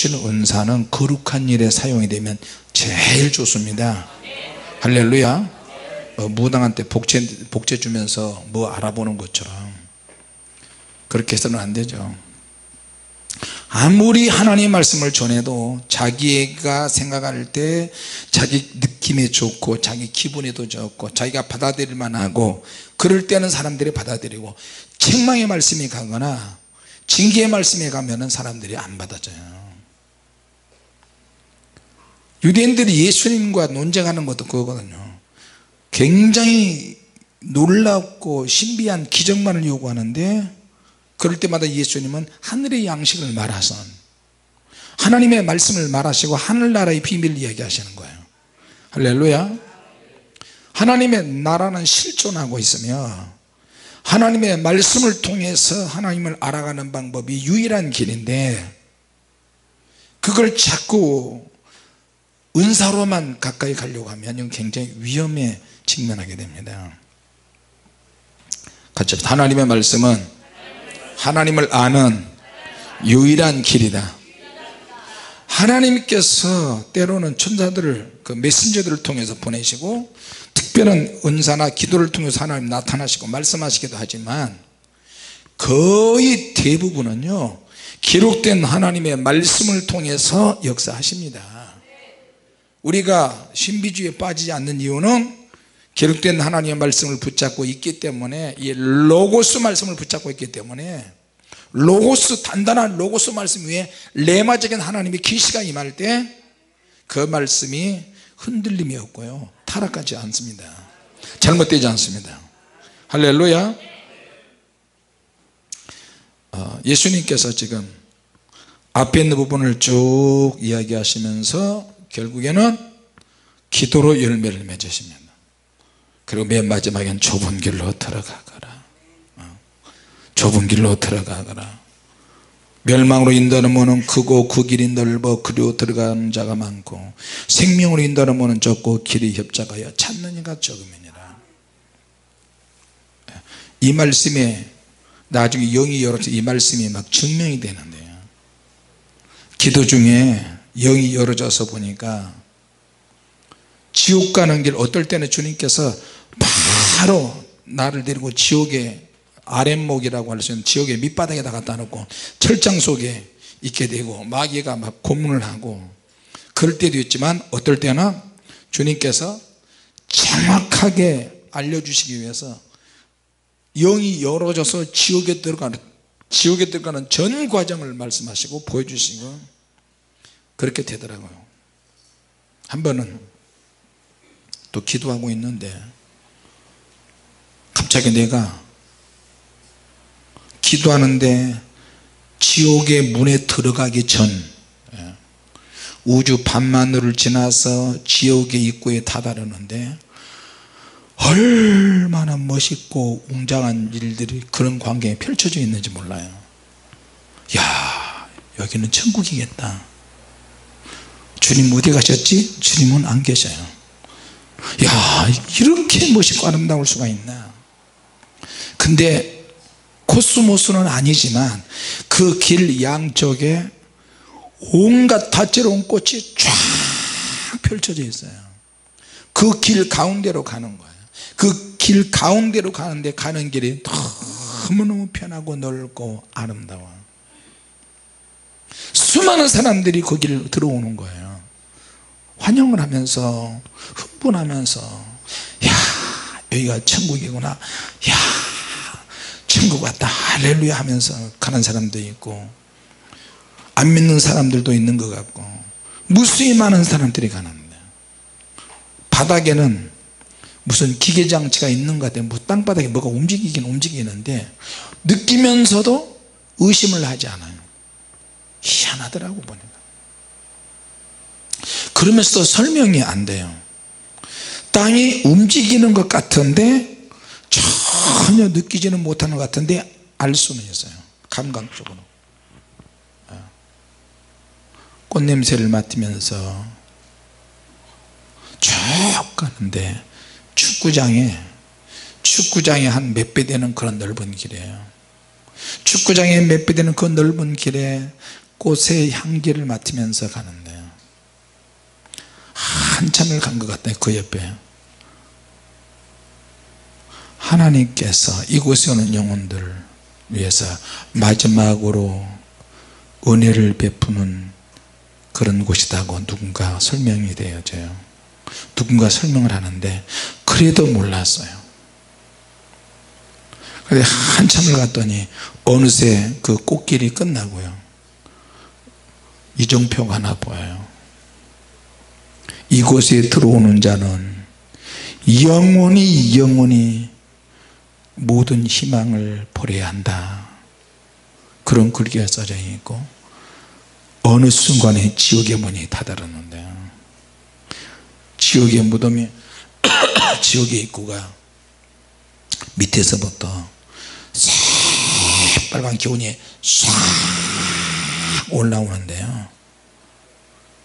주시는 은사는 거룩한 일에 사용이 되면 제일 좋습니다. 할렐루야. 무당한테 복제 주면서 뭐 알아보는 것처럼 그렇게 해서는 안 되죠. 아무리 하나님의 말씀을 전해도 자기가 생각할 때 자기 느낌에 좋고 자기 기분에도 좋고 자기가 받아들일 만하고 그럴 때는 사람들이 받아들이고 책망의 말씀이 가거나 징계의 말씀에 가면은 사람들이 안 받아줘요. 유대인들이 예수님과 논쟁하는 것도 그거거든요. 굉장히 놀랍고 신비한 기적만을 요구하는데 그럴 때마다 예수님은 하늘의 양식을 말하선 하나님의 말씀을 말하시고 하늘나라의 비밀을 이야기하시는 거예요. 할렐루야. 하나님의 나라는 실존하고 있으며 하나님의 말씀을 통해서 하나님을 알아가는 방법이 유일한 길인데 그걸 자꾸 은사로만 가까이 가려고 하면 굉장히 위험에 직면하게 됩니다. 같이 하나님의 말씀은 하나님을 아는 유일한 길이다. 하나님께서 때로는 천사들을 그 메신저들을 통해서 보내시고 특별한 은사나 기도를 통해서 하나님 나타나시고 말씀하시기도 하지만 거의 대부분은요 기록된 하나님의 말씀을 통해서 역사하십니다. 우리가 신비주의에 빠지지 않는 이유는 기록된 하나님의 말씀을 붙잡고 있기 때문에 이 로고스 말씀을 붙잡고 있기 때문에 로고스 단단한 로고스 말씀 위에 레마적인 하나님의 계시가 임할 때 그 말씀이 흔들림이 없고요 타락하지 않습니다. 잘못되지 않습니다. 할렐루야. 예수님께서 지금 앞에 있는 부분을 쭉 이야기하시면서 결국에는 기도로 열매를 맺으십니다. 그리고 맨 마지막엔 좁은 길로 들어가거라. 좁은 길로 들어가거라. 멸망으로 인도하는 문은 크고 그 길이 넓어 그리로 들어가는 자가 많고 생명으로 인도하는 문은 좁고 길이 협착하여 찾는 이가 적음이니라. 이 말씀에 나중에 영이 열어서 이 말씀이 막 증명이 되는데요 기도 중에 영이 열어져서 보니까 지옥 가는 길 어떨 때는 주님께서 바로 나를 데리고 지옥의 아랫목이라고 할 수 있는 지옥의 밑바닥에다 갖다 놓고 철장 속에 있게 되고 마귀가 막 고문을 하고 그럴 때도 있지만 어떨 때는 주님께서 정확하게 알려주시기 위해서 영이 열어져서 지옥에 들어가는 전 과정을 말씀하시고 보여주시고 그렇게 되더라고요. 한 번은 또 기도하고 있는데 갑자기 내가 기도하는데 지옥의 문에 들어가기 전 우주 밤하늘을 지나서 지옥의 입구에 다다르는데 얼마나 멋있고 웅장한 일들이 그런 광경에 펼쳐져 있는지 몰라요. 야 여기는 천국이겠다. 주님 어디 가셨지? 주님은 안 계셔요. 야 이렇게 멋있고 아름다울 수가 있나. 근데 코스모스는 아니지만 그 길 양쪽에 온갖 다채로운 꽃이 쫙 펼쳐져 있어요. 그 길 가운데로 가는 거예요. 그 길 가운데로 가는데 가는 길이 너무너무 편하고 넓고 아름다워요. 수많은 사람들이 그 길을 들어오는 거예요. 환영을 하면서 흥분하면서 야 여기가 천국이구나, 야 천국 왔다 할렐루야 하면서 가는 사람도 있고 안 믿는 사람들도 있는 것 같고 무수히 많은 사람들이 가는데 바닥에는 무슨 기계장치가 있는 것 같아요. 뭐 땅바닥에 뭐가 움직이긴 움직이는데 느끼면서도 의심을 하지 않아요. 희한하더라고 보니까. 그러면서도 설명이 안 돼요. 땅이 움직이는 것 같은데 전혀 느끼지는 못하는 것 같은데 알 수는 있어요. 감각적으로. 꽃냄새를 맡으면서 쭉 가는데 축구장에 한 몇 배 되는 그런 넓은 길이에요. 축구장에 몇 배 되는 그 넓은 길에 꽃의 향기를 맡으면서 가는데요, 한참을 간 것 같아요. 그 옆에 하나님께서 이곳에 오는 영혼들을 위해서 마지막으로 은혜를 베푸는 그런 곳이라고 누군가 설명이 되어져요. 누군가 설명을 하는데 그래도 몰랐어요. 그래서 한참을 갔더니 어느새 그 꽃길이 끝나고요, 이정표가 하나 보여요. 이곳에 들어오는 자는 영원히 모든 희망을 버려야 한다, 그런 글귀가 써져 있고, 어느 순간에 지옥의 문이 닫아졌는데요, 지옥의 무덤이 지옥의 입구가 밑에서부터 새빨간 기운이 싹 올라오는데요,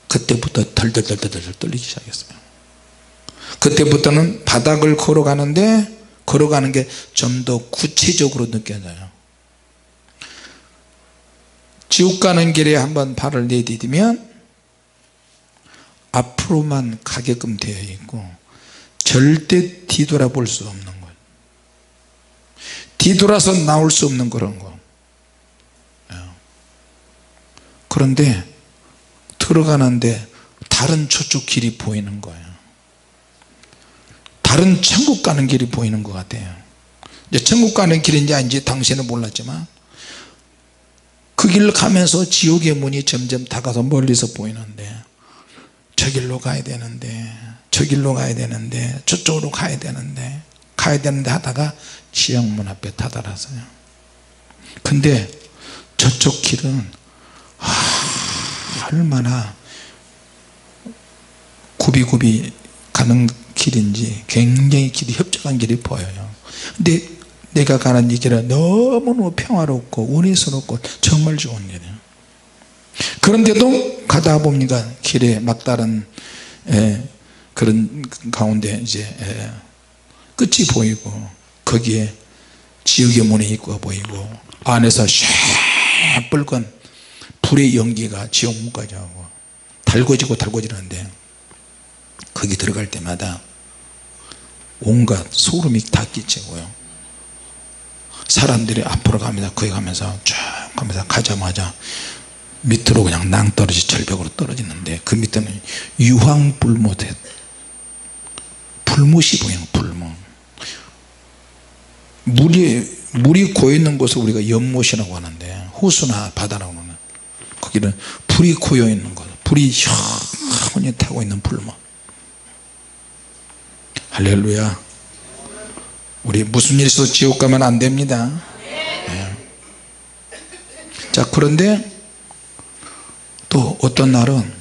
그때부터 덜덜덜덜 떨리기 시작했어요. 그때부터는 바닥을 걸어가는데 걸어가는 게 좀 더 구체적으로 느껴져요. 지옥 가는 길에 한번 발을 내디디면 앞으로만 가게끔 되어 있고 절대 뒤돌아볼 수 없는 거예요. 뒤돌아서 나올 수 없는 그런 거. 그런데 들어가는데 다른 저쪽 길이 보이는 거예요. 다른 천국 가는 길이 보이는 것 같아요. 이제 천국 가는 길인지 아닌지 당시에는 몰랐지만 그 길을 가면서 지옥의 문이 점점 다가서 멀리서 보이는데 저 길로 가야 되는데 저 길로 가야 되는데 저쪽으로 가야 되는데 하다가 지옥문 앞에 다다랐어요. 근데 저쪽 길은 얼마나 굽이 가는 길인지 굉장히 길이 협착한 길이 보여요. 근데 내가 가는 이 길은 너무너무 평화롭고 은혜스럽고 정말 좋은 길이에요. 그런데도 가다 보니까 길에 막다른 그런 가운데 이제 끝이 보이고 거기에 지옥의 문의 입구가 보이고 안에서 샤뿔건 불의 연기가 지옥문까지 하고 달궈지는데 거기 들어갈 때마다 온갖 소름이 다 끼치고요, 사람들이 앞으로 가면서 거기 가면서 쭉 가면서 가자마자 밑으로 그냥 낭떠러지 절벽으로 떨어지는데 그 밑에는 유황불못에 불못이 보여요. 불못. 물이 고여있는 곳을 우리가 연못이라고 하는데 호수나 바다라고 하는, 거기는 불이 고여있는 곳, 불이 시원히 타고 있는 불못. 할렐루야. 우리 무슨 일 있어도 지옥 가면 안 됩니다. 네. 자, 그런데 또 어떤 날은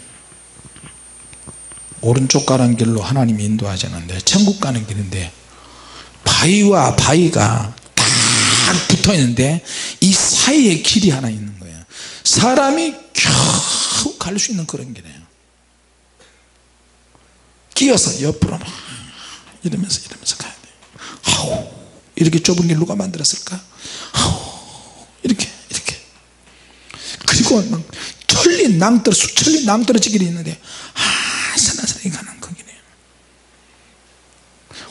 오른쪽 가는 길로 하나님이 인도하시는데 천국 가는 길인데 바위와 바위가 딱 붙어 있는데 이 사이에 길이 하나 있는 거예요. 사람이 겨우 갈 수 있는 그런 길이에요. 끼어서 옆으로 막 이러면서 가야 돼. 아우, 이렇게 좁은 길 누가 만들었을까? 아우, 이렇게 그리고 막 수천리 낭떠러지 길이 있는데 아슬아슬하게 가는 그 길이에요.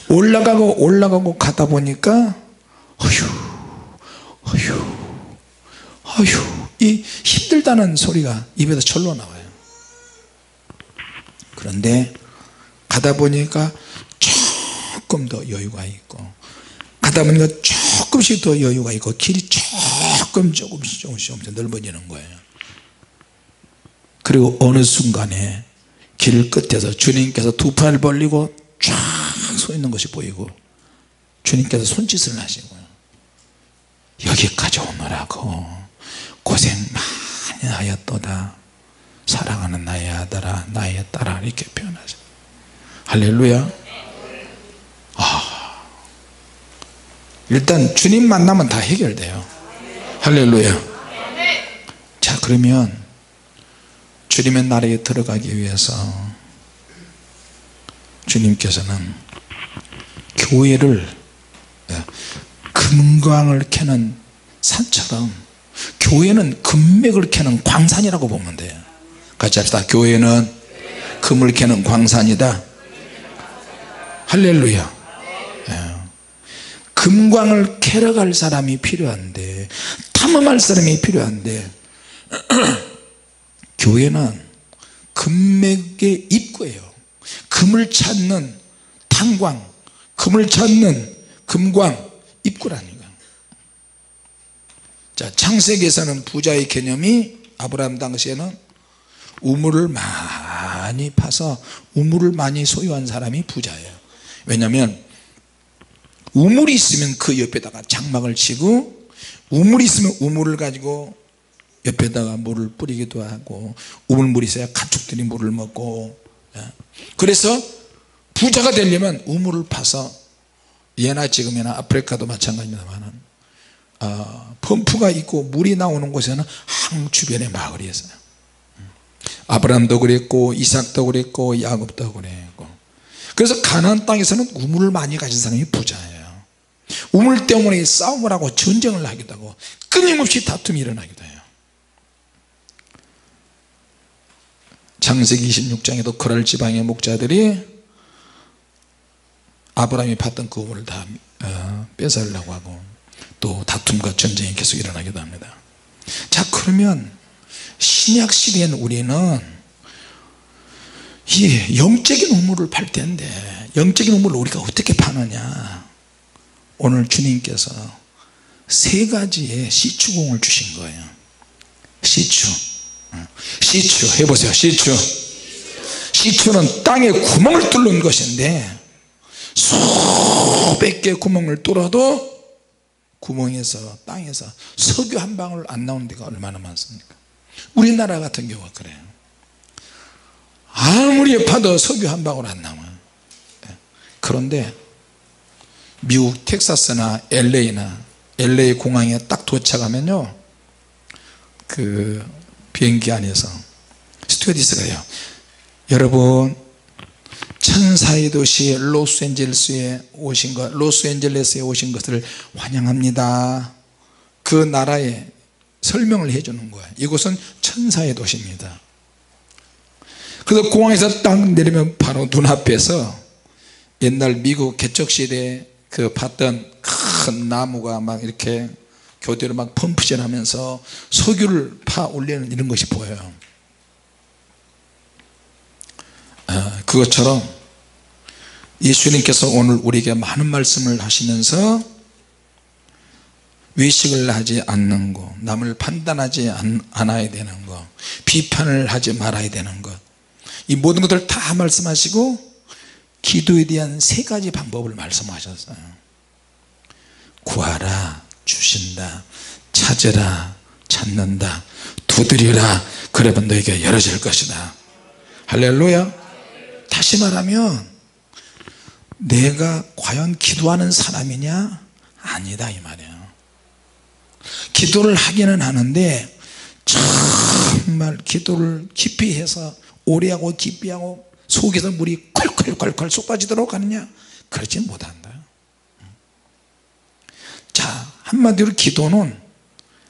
올라가고 가다 보니까 어휴 이 힘들다는 소리가 입에서 절로 나와요. 그런데 가다 보니까 조금 더 여유가 있고 가다 보니까 조금씩 더 여유가 있고 길이 조금씩 넓어지는 거예요. 그리고 어느 순간에 길 끝에서 주님께서 두 팔을 벌리고 쫙 서 있는 것이 보이고 주님께서 손짓을 하시고요, 여기까지 오느라고 고생 많이 하였도다, 사랑하는 나의 아들아 나의 딸아, 이렇게 표현하죠. 할렐루야. 일단 주님 만나면 다 해결돼요. 할렐루야. 자, 그러면 주님의 나라에 들어가기 위해서 주님께서는 교회를 금광을 캐는 산처럼 교회는 금맥을 캐는 광산이라고 보면 돼요. 같이 합시다. 교회는 금을 캐는 광산이다. 할렐루야. 금광을 캐러 갈 사람이 필요한데, 탐험할 사람이 필요한데, 교회는 금맥의 입구예요. 금을 찾는 탄광, 금을 찾는 금광 입구라니까. 자, 창세기에서는 부자의 개념이 아브라함 당시에는 우물을 많이 파서 우물을 많이 소유한 사람이 부자예요. 왜냐하면 우물이 있으면 그 옆에다가 장막을 치고, 우물이 있으면 우물을 가지고 옆에다가 물을 뿌리기도 하고, 우물물이 있어야 가축들이 물을 먹고. 그래서 부자가 되려면 우물을 파서, 예나 지금이나 아프리카도 마찬가지입니다만 펌프가 있고 물이 나오는 곳에는 항 주변에 마을이 있어요. 아브라함도 그랬고 이삭도 그랬고 야곱도 그랬고. 그래서 가나안 땅에서는 우물을 많이 가진 사람이 부자예요. 우물 때문에 싸움을 하고 전쟁을 하기도 하고 끊임없이 다툼이 일어나기도 해요. 창세기 26장에도 그랄 지방의 목자들이 아브라함이 팠던 그 우물을 다 뺏으려고 하고, 또 다툼과 전쟁이 계속 일어나기도 합니다. 자, 그러면 신약 시대엔 우리는 이 영적인 우물을 팔 텐데, 영적인 우물을 우리가 어떻게 파느냐. 오늘 주님께서 세 가지의 시추공을 주신 거예요. 시추 해보세요. 시추는 땅에 구멍을 뚫는 것인데, 수백 개 구멍을 뚫어도 구멍에서, 땅에서 석유 한 방울 안 나오는 데가 얼마나 많습니까? 우리나라 같은 경우가 그래요. 아무리 파도 석유 한 방울 안 나와요. 그런데 미국 텍사스나 LA 공항에 딱 도착하면요, 그 비행기 안에서 스튜어디스가요, 여러분 천사의 도시 로스앤젤레스에 오신 것을 환영합니다. 그 나라에 설명을 해주는 거예요. 이곳은 천사의 도시입니다. 그래서 공항에서 딱 내리면 바로 눈앞에서 옛날 미국 개척시대에 그 봤던 큰 나무가 막 이렇게 교대로 막 펌프질 하면서 석유를 파 올리는 이런 것이 보여요. 그것처럼 예수님께서 오늘 우리에게 많은 말씀을 하시면서 외식을 하지 않는 것, 남을 판단하지 않아야 되는 것, 비판을 하지 말아야 되는 것, 이 모든 것들을 다 말씀하시고 기도에 대한 세 가지 방법을 말씀하셨어요. 구하라, 주신다. 찾으라, 찾는다. 두드리라, 그러면 너에게 열어질 것이다. 할렐루야. 다시 말하면 내가 과연 기도하는 사람이냐? 아니다, 이 말이에요. 기도를 하기는 하는데 정말 기도를 깊이 해서 오래 하고 깊이 하고 속에서 물이 콸콸콸콸 쏟아지도록 하느냐? 그러지 못한다. 자, 한마디로 기도는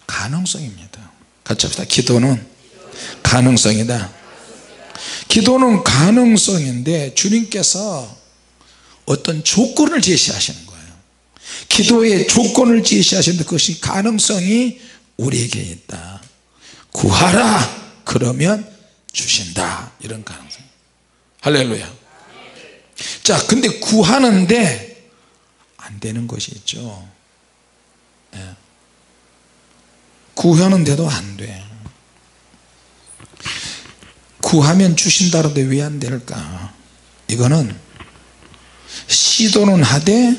가능성입니다. 같이 합시다. 기도는 가능성이다. 기도는 가능성인데 주님께서 어떤 조건을 제시하시는 거예요. 기도의 조건을 제시하시는데 그것이 가능성이 우리에게 있다. 구하라, 그러면 주신다. 이런 가능성. 할렐루야. 자, 근데 구하는데 안 되는 것이 있죠. 구하는데도 안 돼. 구하면 주신다는데 왜 안 될까? 이거는 시도는 하되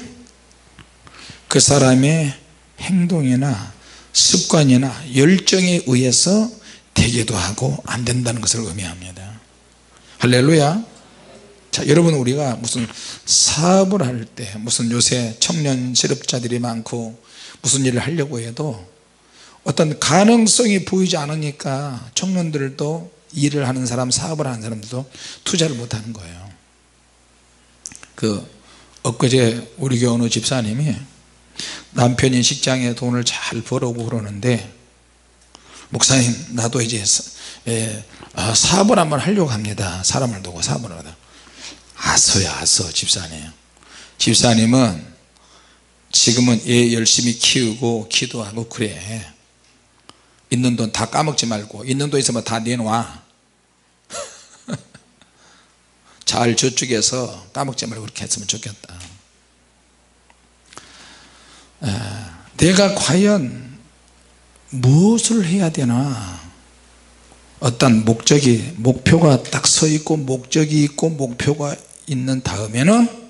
그 사람의 행동이나 습관이나 열정에 의해서 되기도 하고 안 된다는 것을 의미합니다. 할렐루야. 자, 여러분, 우리가 무슨 사업을 할 때, 무슨 요새 청년 실업자들이 많고 무슨 일을 하려고 해도 어떤 가능성이 보이지 않으니까 청년들도 일을 하는 사람, 사업을 하는 사람들도 투자를 못하는 거예요. 엊그제 우리 교회 어느 집사님이 남편이 직장에 돈을 잘 벌어오고 그러는데 목사님 나도 이제 사업을 한번 하려고 합니다. 사람을 두고 사업을 하다. 아서요 아서 집사님은 지금은 얘 열심히 키우고 기도하고 그래. 있는 돈 다 까먹지 말고 있는 돈 있으면 다 내놔. 잘 저축해서 까먹지 말고 그렇게 했으면 좋겠다. 내가 과연 무엇을 해야 되나. 어떤 목표가 딱 서 있고 목적이 있고 목표가 있는 다음에는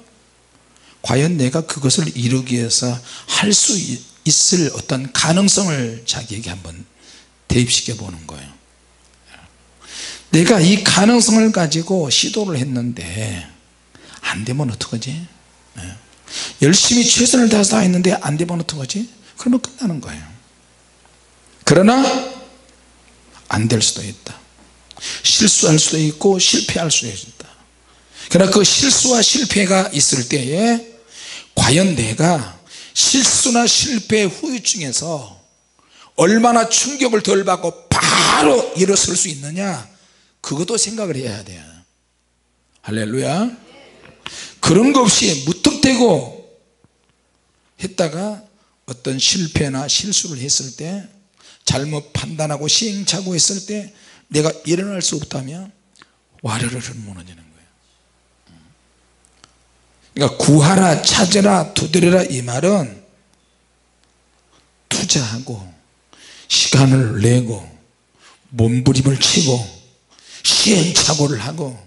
과연 내가 그것을 이루기 위해서 할 수 있을 어떤 가능성을 자기에게 한번 대입시켜 보는 거예요. 내가 이 가능성을 가지고 시도를 했는데 안 되면 어떡하지? 열심히 최선을 다해서 했는데 안 되면 어떡하지? 그러면 끝나는 거예요. 그러나 안 될 수도 있다. 실수할 수도 있고 실패할 수도 있다. 그러나 그 실수와 실패가 있을 때에 과연 내가 실수나 실패 후유증에서 얼마나 충격을 덜 받고 바로 일어설 수 있느냐, 그것도 생각을 해야 돼요. 할렐루야. 그런 거 없이 무턱대고 했다가 어떤 실패나 실수를 했을 때, 잘못 판단하고 시행착오했을 때 내가 일어날 수 없다면 와르르 무너지는 거예요. 그러니까 구하라 찾으라 두드려라, 이 말은 투자하고 시간을 내고 몸부림을 치고 시행착오를 하고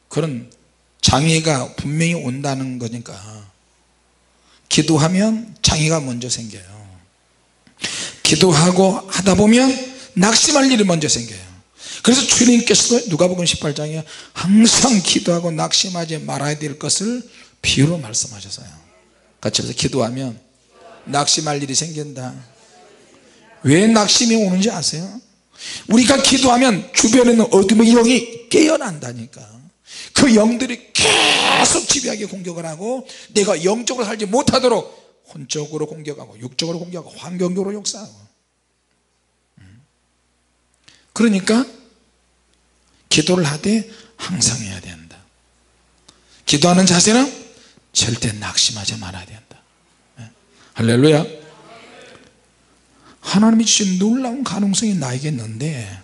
그런 장애가 분명히 온다는 거니까, 기도하면 장애가 먼저 생겨요. 기도하고 하다 보면 낙심할 일이 먼저 생겨요. 그래서 주님께서도 누가복음 18장에 항상 기도하고 낙심하지 말아야 될 것을 비유로 말씀하셨어요. 같이 해서 기도하면 낙심할 일이 생긴다. 왜 낙심이 오는지 아세요? 우리가 기도하면 주변에 있는 어둠의 영이 깨어난다니까. 그 영들이 계속 집요하게 공격을 하고 내가 영적으로 살지 못하도록 혼적으로 공격하고 육적으로 공격하고 환경적으로 역사하고. 그러니까 기도를 하되 항상 해야 된다. 기도하는 자세는 절대 낙심하지 말아야 된다. 할렐루야. 하나님이 주신 놀라운 가능성이 나에게 있는데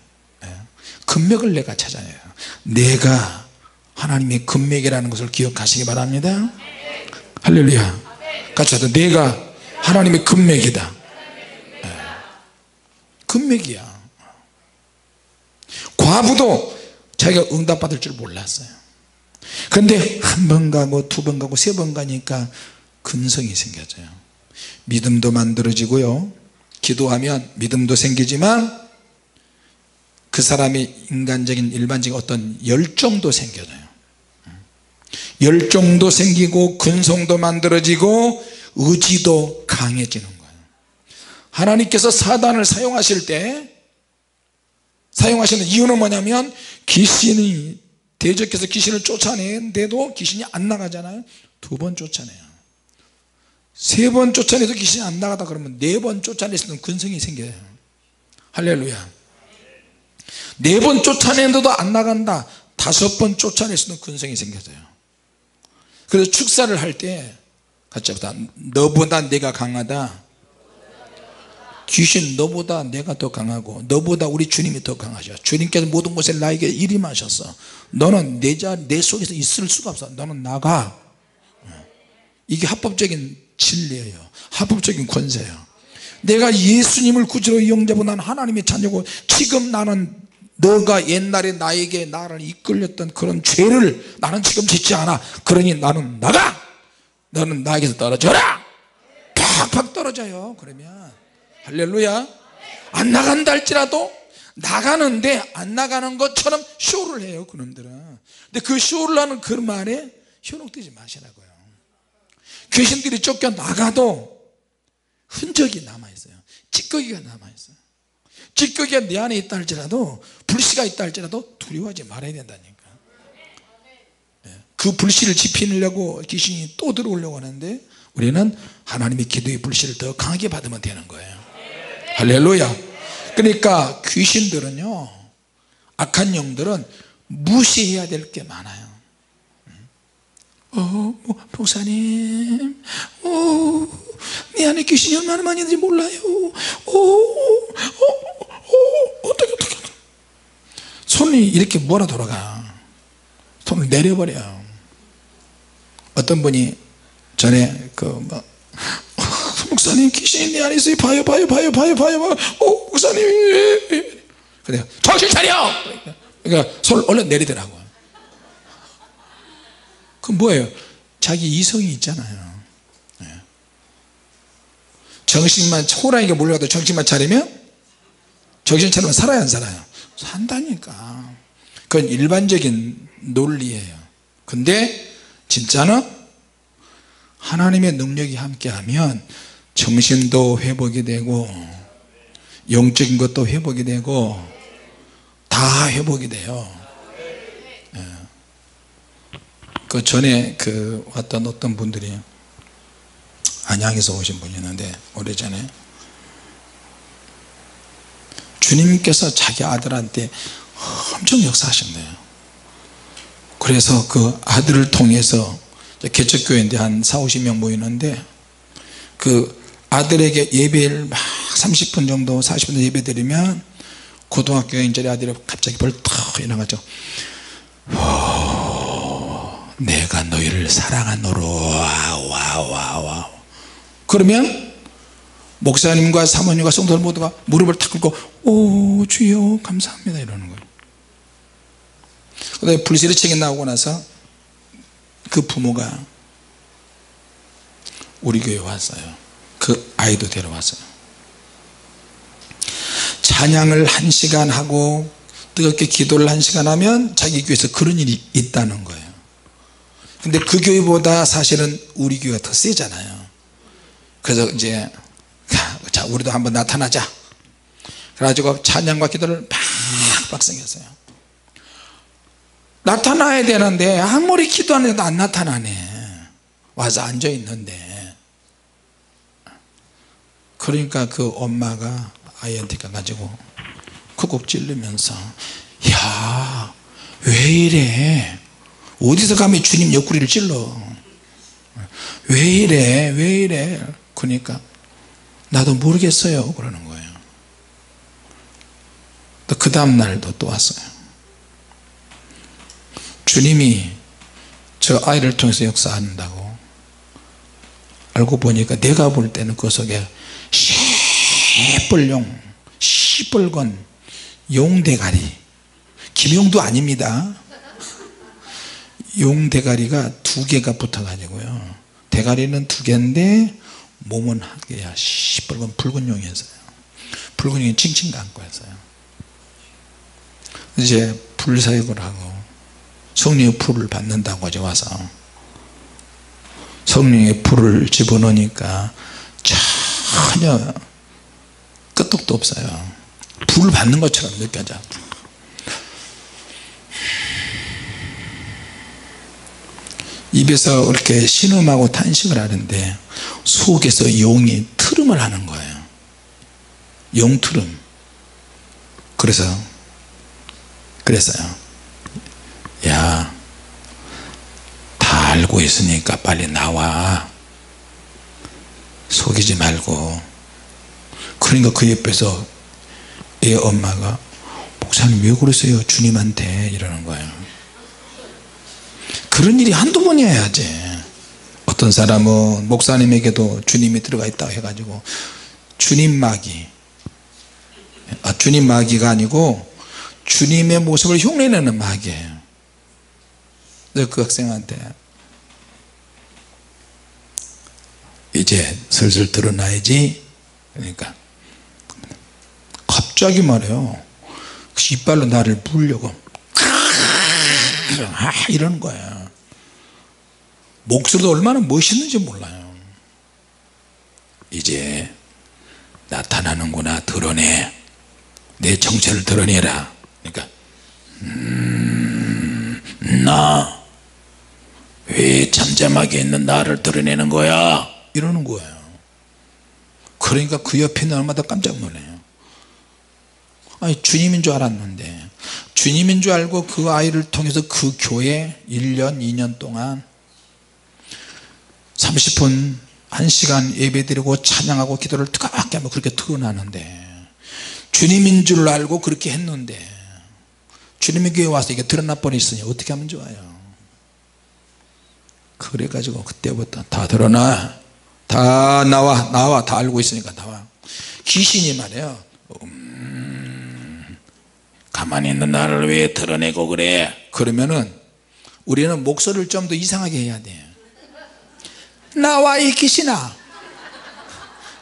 금맥을 내가 찾아야 해요. 내가 하나님의 금맥이라는 것을 기억하시기 바랍니다. 할렐루야. 같이 하자. 내가 하나님의 금맥이다. 금맥이야. 과부도 자기가 응답받을 줄 몰랐어요. 그런데 한 번 가고 두 번 가고 세 번 가니까 근성이 생겨져요. 믿음도 만들어지고요, 기도하면 믿음도 생기지만 그 사람의 인간적인 일반적인 어떤 열정도 생겨져요. 열정도 생기고 근성도 만들어지고 의지도 강해지는 거예요. 하나님께서 사단을 사용하실 때 사용하시는 이유는 뭐냐면, 귀신이 대적해서 귀신을 쫓아내는데도 귀신이 안 나가잖아요. 두 번 쫓아내요. 세 번 쫓아내도 귀신이 안 나가다 그러면 네 번 쫓아내시는 근성이 생겨요. 할렐루야. 네 번 쫓아내는데도 안 나간다, 다섯 번 쫓아낼 수 있는 근성이 생겨져요. 그래서 축사를 할 때 같이 합시다. 너보다 내가 강하다. 귀신 너보다 내가 더 강하고 너보다 우리 주님이 더 강하셔. 주님께서 모든 것에 나에게 일임하셔서 너는 내 속에서 있을 수가 없어. 너는 나가. 이게 합법적인 진리예요. 합법적인 권세예요. 내가 예수님을 구주로 영접하고 나는 하나님의 자녀고, 지금 나는 너가 옛날에 나에게 나를 이끌렸던 그런 죄를 나는 지금 짓지 않아. 그러니 나는 나가. 너는 나에게서 떨어져라. 팍팍 떨어져요. 그러면 할렐루야. 안 나간다 할지라도 나가는데 안 나가는 것처럼 쇼를 해요, 그놈들은. 근데 그 쇼를 하는 그 말에 현혹되지 마시라고요. 귀신들이 쫓겨나가도 흔적이 남아있어요. 찌꺼기가 남아있어요. 찌꺼기가 내 안에 있다 할지라도, 불씨가 있다 할지라도 두려워하지 말아야 된다니까. 그 불씨를 지피려고 귀신이 또 들어오려고 하는데, 우리는 하나님의 기도의 불씨를 더 강하게 받으면 되는 거예요. 할렐루야. 그러니까 귀신들은요, 악한 영들은 무시해야 될 게 많아요. 목사님, 내 안에 귀신이 얼마나 많이 있는지 몰라요. 어떻게 손이 이렇게 몰아 돌아가. 손을 내려버려. 어떤 분이 전에 목사님 귀신이 내 안에 있어요. 봐요. 목사님. 그래요. 정신 차려. 그러니까 손을 얼른 내리더라고요. 그럼 뭐예요? 자기 이성이 있잖아요. 정신만, 호랑이가 몰려가도 정신만 차리면, 정신 차리면 살아야 안 살아요? 산다니까. 그건 일반적인 논리예요. 근데 진짜는 하나님의 능력이 함께하면 정신도 회복이 되고 영적인 것도 회복이 되고 다 회복이 돼요. 그 전에 왔던 어떤 분들이 안양에서 오신 분이 있는데, 오래전에 주님께서 자기 아들한테 엄청 역사하신대요. 그래서 그 아들을 통해서, 개척교회인데 한 40~50명 모이는데, 그 아들에게 예배를 막 30분 정도 40분 정도 예배 드리면 고등학교 여행자리 아들이 갑자기 벌떡 일어나가지고, 내가 너희를 사랑하노라. 와. 그러면 목사님과 사모님과 성도들 모두가 무릎을 탁 꿇고 오 주여 감사합니다 이러는 거예요. 그다음에 불세례책이 나오고 나서 그 부모가 우리 교회에 왔어요. 그 아이도 데려왔어요. 찬양을 1시간 하고 뜨겁게 기도를 1시간 하면 자기 교회에서 그런 일이 있다는 거예요. 근데 그 교회보다 사실은 우리 교회가 더 세잖아요. 그래서 이제 자 우리도 한번 나타나자 그래가지고 찬양과 기도를 팍 생겼어요. 나타나야 되는데 아무리 기도하는데도 안 나타나네. 와서 앉아있는데. 그러니까 그 엄마가 아이한테 가가지고 쿡쿡 찔르면서 야 왜 이래, 어디서 감히 주님 옆구리를 찔러, 왜 이래. 그러니까 나도 모르겠어요 그러는 거예요. 또 그 다음 날도 또 왔어요. 주님이 저 아이를 통해서 역사한다고 알고 보니까 내가 볼 때는 그 속에 시뻘건 용대가리, 김용도 아닙니다. 용대가리가 2개가 붙어 가지고요, 대가리는 2개인데 몸은 1개야. 시뻘건 붉은 용이었어요. 붉은 용이 칭칭 감고 했어요. 이제 불사역을 하고 성령의 불을 받는다고 이제 와서 성령의 불을 집어넣으니까 전혀 끄떡도 없어요. 불을 받는 것처럼 느껴져. 입에서 이렇게 신음하고 탄식을 하는데 속에서 용이 트름을 하는 거예요. 용트름. 그랬어요. 야, 다 알고 있으니까 빨리 나와, 속이지 말고. 그러니까 그 옆에서 애 엄마가 목사님 왜 그러세요 주님한테 이러는 거예요. 그런 일이 한두 번이어야지. 어떤 사람은 목사님에게도 주님이 들어가 있다고 해가지고 주님 마귀가 아니고 주님의 모습을 흉내내는 마귀예요. 그래서 그 학생한테 이제 슬슬 드러나야지. 그러니까 갑자기 말해요, 이빨로 나를 물려고 이러는 거야. 목소리도 얼마나 멋있는지 몰라요. 이제 나타나는구나, 드러내, 내 정체를 드러내라. 그러니까 나 왜 잠잠하게 있는 나를 드러내는 거야 이러는 거예요. 그러니까 그 옆에 있는 얼마나 깜짝 놀래요. 아니 주님인 줄 알았는데, 주님인 줄 알고 그 아이를 통해서 그 교회 1년 2년 동안 30분 1시간 예배드리고 찬양하고 기도를 뜨겁게 하면 그렇게 드러나는데, 주님인 줄 알고 그렇게 했는데 주님의 교회에 와서 이게 드러나 버렸으니 어떻게 하면 좋아요? 그래가지고 그때부터 다 드러나, 다 나와 다 알고 있으니까 나와. 귀신이 말이에요, 가만히 있는 나를 왜 드러내고 그래? 그러면은 우리는 목소리를 좀 더 이상하게 해야 돼. 나와 이 귀신아.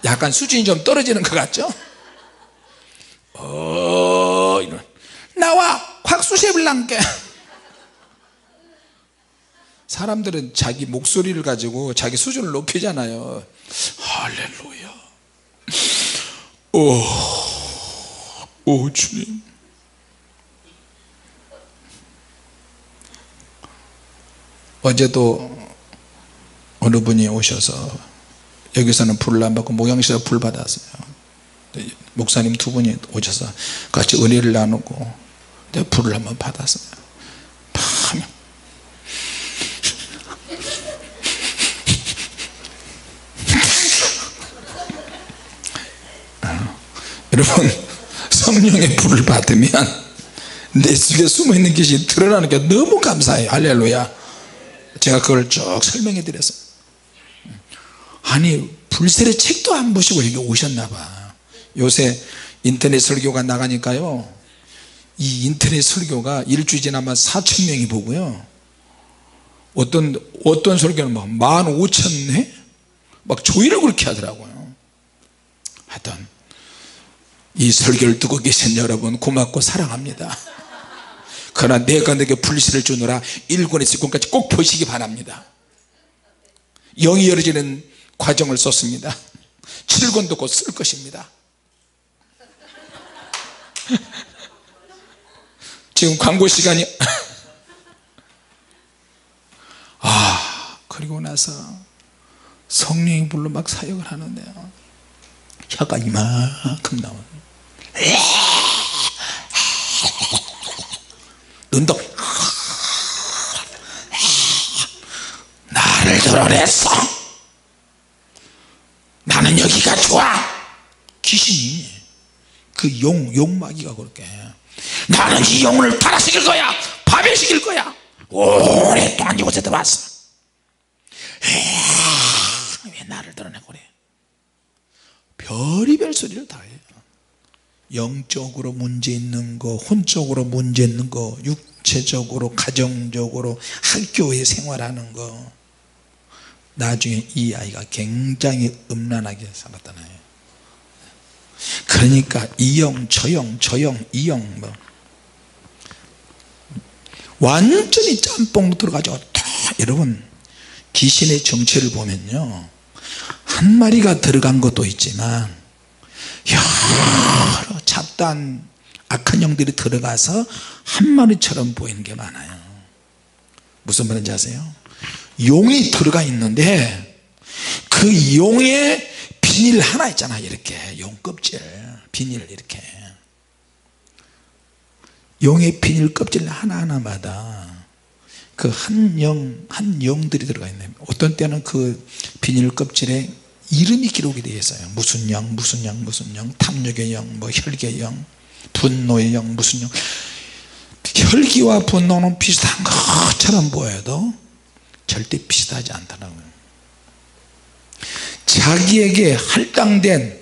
약간 수준이 좀 떨어지는 것 같죠? 이런, 나와 곽수세블랑께. 사람들은 자기 목소리를 가지고 자기 수준을 높이잖아요. 할렐루야. 오 주님. 어제도 어느 분이 오셔서 여기서는 불을 안 받고 목양실에서 불 받았어요. 목사님 두 분이 오셔서 같이 은혜를 나누고 불을 한번 받았어요. 밤에 여러분, 성령의 불을 받으면 내 속에 숨어있는 것이 드러나는 게 너무 감사해요. 할렐루야. 제가 그걸 쭉 설명해 드렸어요. 아니 불세례 책도 안 보시고 여기 오셨나 봐. 요새 인터넷 설교가 나가니까요, 이 인터넷 설교가 일주일 지나면 4,000명이 보고요, 어떤 설교는 막 15,000회 막 조회를 그렇게 하더라고요. 하여튼 이 설교를 듣고 계신 여러분 고맙고 사랑합니다. 그러나 내가 내게 불씨를 주느라 1권에서 6권까지 꼭 보시기 바랍니다. 영이 열어지는 과정을 썼습니다. 7권도 곧 쓸 것입니다. 지금 광고 시간이 그리고 나서 성령의 불로 막 사역을 하는데요, 혀가 이만큼 나오는, 눈도 나를 드러냈어, 나는 여기가 좋아. 귀신이 그 용마귀가 그렇게, 나는 이 영혼을 타락시킬 거야, 파멸시킬 거야. 오랫동안 이곳에 들어왔어. 왜 나를 드러내고 그래? 별의별 소리를 다 해요. 영적으로 문제 있는 거, 혼적으로 문제 있는 거, 육체적으로, 가정적으로, 학교에 생활하는 거. 나중에 이 아이가 굉장히 음란하게 살았잖아요. 그러니까 이영 저영 이영 뭐 완전히 짬뽕 들어가죠. 여러분 귀신의 정체를 보면요, 한 마리가 들어간 것도 있지만 여러 잡다한 악한 영들이 들어가서 한 마리처럼 보이는 게 많아요. 무슨 말인지 아세요? 용이 들어가 있는데 그 용의 비닐 하나 있잖아요. 이렇게 용 껍질 비닐, 이렇게 용의 비닐 껍질 하나하나마다 그 한 영들이 들어가 있네요. 어떤 때는 그 비닐 껍질에 이름이 기록이 되어 있어요. 무슨 영, 탐욕의 영, 뭐 혈기의 영, 분노의 영, 무슨 영. 혈기와 분노는 비슷한 것처럼 보여도 절대 비슷하지 않더라고요. 자기에게 할당된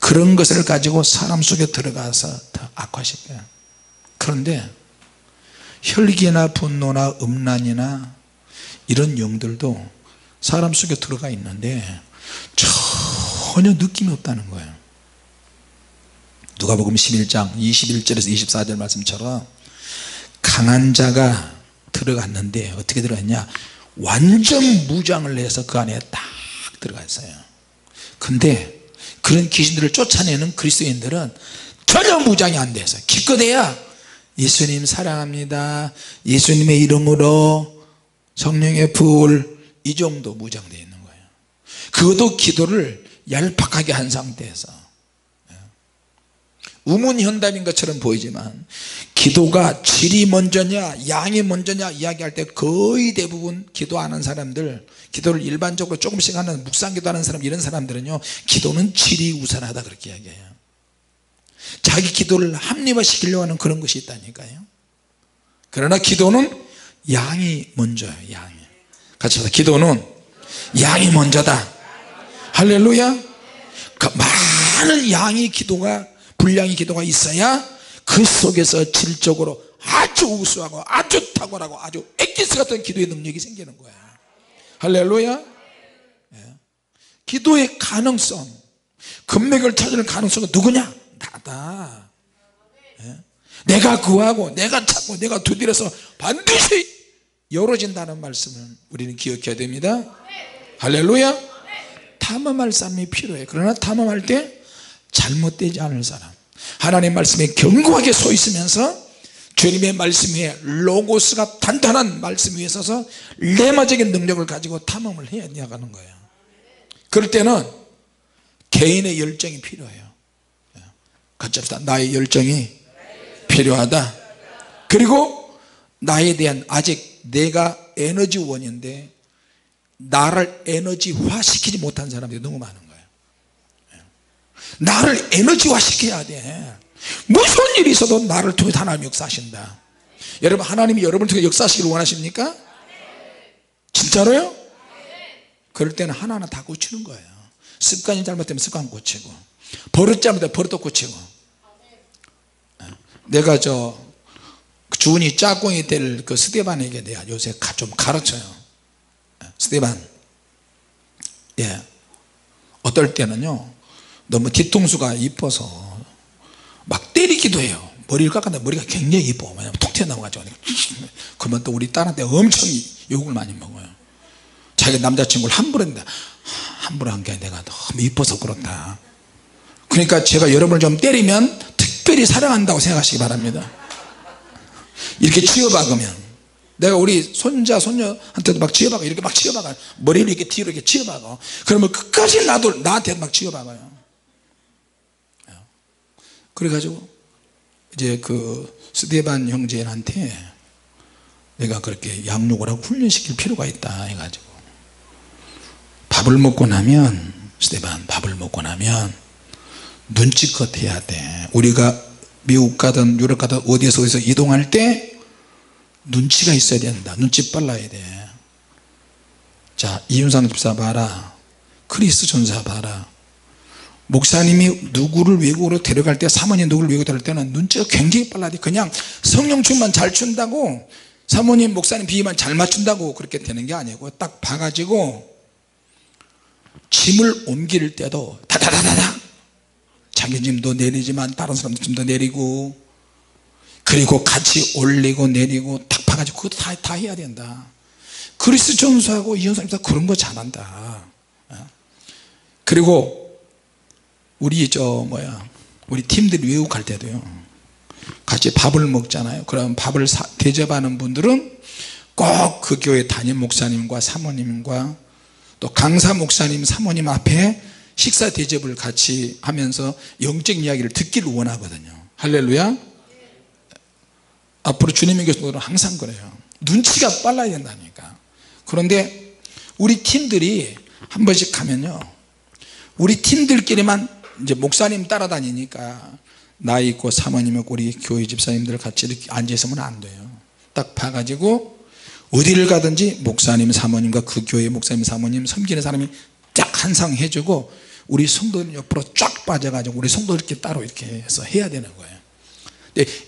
그런 것을 가지고 사람 속에 들어가서 더 악화시켜요. 그런데 혈기나 분노나 음란이나 이런 영들도 사람 속에 들어가 있는데 전혀 느낌이 없다는 거예요. 누가복음 11장 21절에서 24절 말씀처럼 강한 자가 들어갔는데 어떻게 들어갔냐, 완전 무장을 해서 그 안에 딱 들어가 있어요. 근데 그런 귀신들을 쫓아내는 그리스도인들은 전혀 무장이 안 돼서 기껏해야 예수님 사랑합니다, 예수님의 이름으로 성령의 불, 이 정도 무장되어 있는 거예요. 그것도 기도를 얄팍하게 한 상태에서 우문현답인 것처럼 보이지만 기도가 질이 먼저냐 양이 먼저냐 이야기할 때 거의 대부분 기도 안 하는 사람들, 기도를 일반적으로 조금씩 하는 묵상기도 하는 사람, 이런 사람들은요 기도는 질이 우선하다 그렇게 이야기해요. 자기 기도를 합리화시키려고 하는 그런 것이 있다니까요. 그러나 기도는 양이 먼저예요. 양이. 같이 하자. 기도는 양이 먼저다. 할렐루야. 그 많은 양이 기도가, 분량의 기도가 있어야 그 속에서 질적으로 아주 우수하고 아주 탁월하고 아주 엑기스 같은 기도의 능력이 생기는 거야. 할렐루야. 예. 기도의 가능성, 금맥을 찾는 가능성은 누구냐? 나다. 예. 내가 구하고 내가 찾고 내가 두드려서 반드시 열어진다는 말씀을 우리는 기억해야 됩니다. 할렐루야. 탐험할 사람이 필요해. 그러나 탐험할 때 잘못되지 않을 사람, 하나님 말씀에 견고하게 서 있으면서 주님의 말씀 위에, 로고스가 단단한 말씀 위에 서서 레마적인 능력을 가지고 탐험을 해야 나가는 거예요. 그럴 때는 개인의 열정이 필요해요. 같이 합시다. 나의 열정이 필요하다. 그리고 나에 대한, 아직 내가 에너지원인데 나를 에너지화 시키지 못한 사람들이 너무 많은 거예요. 나를 에너지화 시켜야 돼. 무슨 일이 있어도 나를 통해 하나님이 역사하신다. 여러분, 하나님이 여러분을 통해 역사하시기를 원하십니까? 진짜로요? 그럴 때는 하나하나 다 고치는 거예요. 습관이 잘못되면 습관 고치고, 버릇 잘못되면 버릇도 고치고. 내가 주은이 짝꿍이 될 그 스데반에게 내가 요새 좀 가르쳐요. 스데반, 예, 어떨 때는요 너무 뒤통수가 이뻐서 막 때리기도 해요. 머리를 깎았는데 머리가 굉장히 이뻐. 왜냐면 톡 튀어나와가지고. 그러면 또 우리 딸한테 엄청 욕을 많이 먹어요. 자기 남자친구를 함부로 했는데, 함부로 한 게 아니라 내가 너무 이뻐서 그렇다. 그러니까 제가 여러분을 좀 때리면 특별히 사랑한다고 생각하시기 바랍니다. 이렇게 치어박으면, 내가 우리 손자 손녀한테도 막 치어박아, 이렇게 막 치어박아요. 머리를 이렇게 뒤로 이렇게 치어박아. 그러면 끝까지 나한테 막 치어박아요. 그래가지고 이제 그 스데반 형제한테 내가 그렇게 양육을 하고 훈련시킬 필요가 있다 해가지고, 밥을 먹고 나면, 스데반 밥을 먹고 나면 눈치껏 해야 돼. 우리가 미국 가든 유럽 가든 어디에서 이동할 때 눈치가 있어야 된다. 눈치 빨라야 돼. 자, 이윤상 집사 봐라, 크리스 전사 봐라. 목사님이 누구를 외국으로 데려갈 때, 사모님 누구를 외국으로 데려갈 때는 눈치가 굉장히 빨라야 돼. 그냥 성령춤만 잘 춘다고, 사모님 목사님 비위만 잘 맞춘다고 그렇게 되는 게 아니고, 딱 봐가지고 짐을 옮길 때도 다다다다다 자기 짐도 내리지만 다른 사람들 짐도 내리고, 그리고 같이 올리고 내리고 딱 봐가지고 그것도 다 해야 된다. 그리스 전수하고 이현사님 다 그런 거 잘한다. 그리고 우리 우리 팀들이 외국 갈 때도요, 같이 밥을 먹잖아요. 그럼 밥을 대접하는 분들은 꼭 그 교회 담임 목사님과 사모님과 또 강사 목사님, 사모님 앞에 식사 대접을 같이 하면서 영적 이야기를 듣기를 원하거든요. 할렐루야. 앞으로 주님의 교수들은 항상 그래요. 눈치가 빨라야 된다니까. 그런데 우리 팀들이 한 번씩 가면요, 우리 팀들끼리만 이제 목사님 따라다니니까 나이 있고 사모님 있고 우리 교회 집사님들 같이 이렇게 앉아있으면 안 돼요. 딱 봐가지고 어디를 가든지 목사님 사모님과 그 교회 목사님 사모님 섬기는 사람이 딱 한상 해주고, 우리 성도들 옆으로 쫙 빠져가지고 우리 성도들끼리 따로 이렇게 해서 해야 되는 거예요.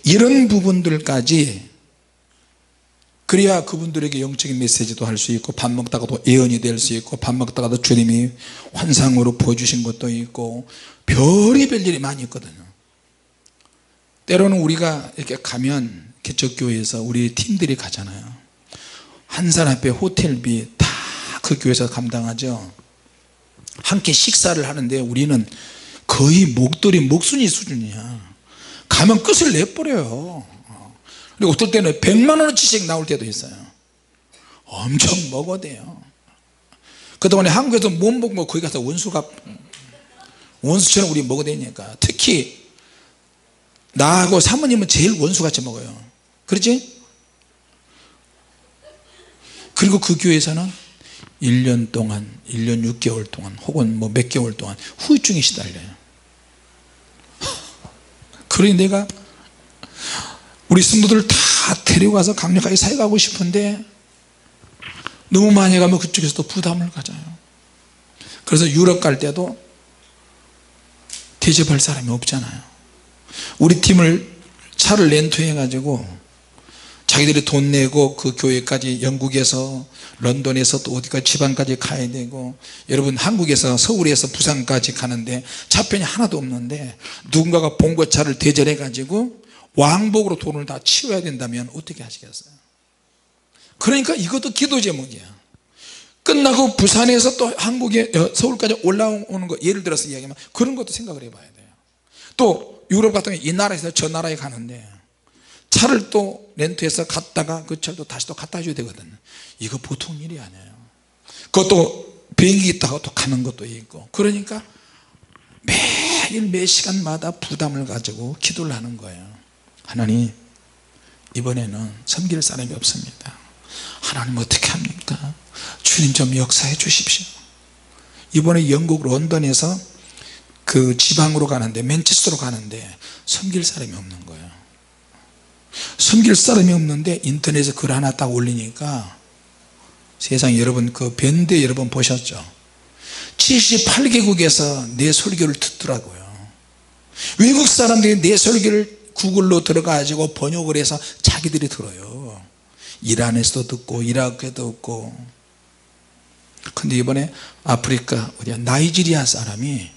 이런 부분들까지, 그래야 그분들에게 영적인 메시지도 할 수 있고, 밥 먹다가도 예언이 될 수 있고, 밥 먹다가도 주님이 환상으로 보여주신 것도 있고, 별의별 일이 많이 있거든요. 때로는 우리가 이렇게 가면 개척교회에서 우리 팀들이 가잖아요. 한 사람 앞에 호텔비 다 그 교회에서 감당하죠. 함께 식사를 하는데 우리는 거의 목순이 수준이야. 가면 끝을 내버려요. 그리고 어떨 때는 100만 원어치씩 나올 때도 있어요. 엄청 먹어야 돼요. 그동안에 한국에서 못 먹고, 뭐, 거기 가서 원수처럼 우리 먹어야 되니까. 특히 나하고 사모님은 제일 원수같이 먹어요. 그렇지? 그리고 그 교회에서는 1년 동안 1년 6개월 동안 혹은 뭐 몇 개월 동안 후유증에 시달려요. 그러니 내가 우리 성도들 다 데려가서 강력하게 사역하고 싶은데 너무 많이 가면 그쪽에서 또 부담을 가져요. 그래서 유럽 갈 때도 대접할 사람이 없잖아요. 우리 팀을 차를 렌트해 가지고 자기들이 돈 내고 그 교회까지 영국에서 런던에서 또 어디까지 지방까지 가야 되고, 여러분 한국에서 서울에서 부산까지 가는데 차편이 하나도 없는데 누군가가 봉고차를 대절해 가지고 왕복으로 돈을 다 치워야 된다면 어떻게 하시겠어요? 그러니까 이것도 기도 제목이야. 끝나고 부산에서 또 한국에 서울까지 올라오는 거 예를 들어서 이야기하면 그런 것도 생각을 해봐야 돼요. 또 유럽 같은 경우 이 나라에서 저 나라에 가는데 차를 또 렌트해서 갔다가 그 차를 또 다시 또 갖다 줘야 되거든요. 이거 보통 일이 아니에요. 그것도 비행기 있다가 또 가는 것도 있고, 그러니까 매일 매 시간마다 부담을 가지고 기도를 하는 거예요. 하나님, 이번에는 섬길 사람이 없습니다. 하나님 어떻게 합니까? 주님 좀 역사해 주십시오. 이번에 영국 런던에서 그 지방으로 가는데, 맨체스터로 가는데 섬길 사람이 없는 거예요. 섬길 사람이 없는데 인터넷에 글 하나 딱 올리니까 세상에, 여러분 그 밴드 여러분 보셨죠? 78개국에서 내 설교를 듣더라고요. 외국 사람들이 내 설교를 구글로 들어가지고 번역을 해서 자기들이 들어요. 이란에서도 듣고 이라크에도 듣고. 근데 이번에 아프리카 어디야 나이지리아 사람이